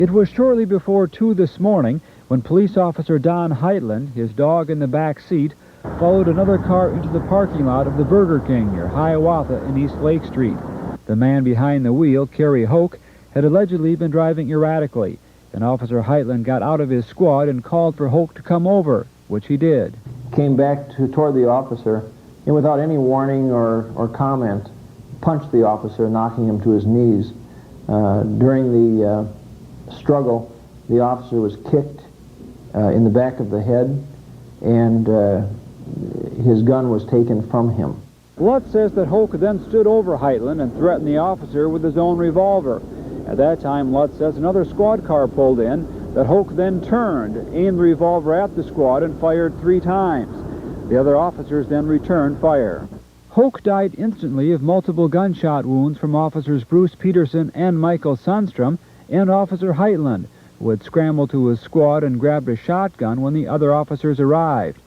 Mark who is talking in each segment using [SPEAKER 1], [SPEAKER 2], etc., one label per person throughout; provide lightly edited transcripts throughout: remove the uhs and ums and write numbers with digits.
[SPEAKER 1] It was shortly before 2 this morning when police officer Don Heitland, his dog in the back seat, followed another car into the parking lot of the Burger King near Hiawatha in East Lake Street. The man behind the wheel, Kerry Howk, had allegedly been driving erratically, and Officer Heitland got out of his squad and called for Howk to come over, which he did.
[SPEAKER 2] Came back toward the officer, and without any warning or comment, punched the officer, knocking him to his knees. During the struggle, the officer was kicked in the back of the head, and his gun was taken from him.
[SPEAKER 1] Lutz says that Howk then stood over Heitland and threatened the officer with his own revolver. At that time, Lutz says another squad car pulled in, that Howk then turned, aimed the revolver at the squad, and fired 3 times. The other officers then returned fire. Howk died instantly of multiple gunshot wounds from officers Bruce Peterson and Michael Sundstrom and Officer Heitland, who had scrambled to his squad and grabbed a shotgun when the other officers arrived.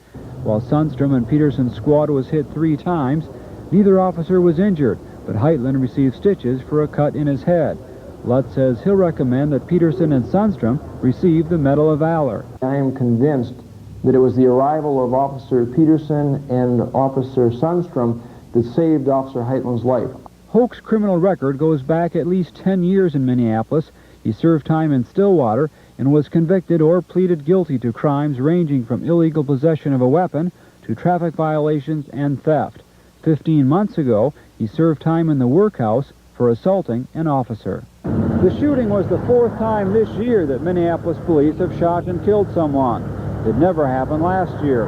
[SPEAKER 1] While Sundstrom and Peterson's squad was hit 3 times, neither officer was injured, but Heitland received stitches for a cut in his head. Lutz says he'll recommend that Peterson and Sundstrom receive the Medal of Valor.
[SPEAKER 2] I am convinced that it was the arrival of Officer Peterson and Officer Sundstrom that saved Officer Heitland's life.
[SPEAKER 1] Howk's criminal record goes back at least 10 years in Minneapolis. He served time in Stillwater and was convicted or pleaded guilty to crimes ranging from illegal possession of a weapon to traffic violations and theft. 15 months ago, he served time in the workhouse for assaulting an officer. The shooting was the 4th time this year that Minneapolis police have shot and killed someone. It never happened last year.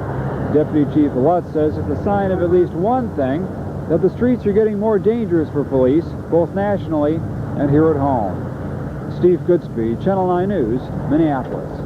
[SPEAKER 1] Deputy Chief Lutz says it's a sign of at least one thing, that the streets are getting more dangerous for police, both nationally and here at home. Steve Goodspeed, Channel 9 News, Minneapolis.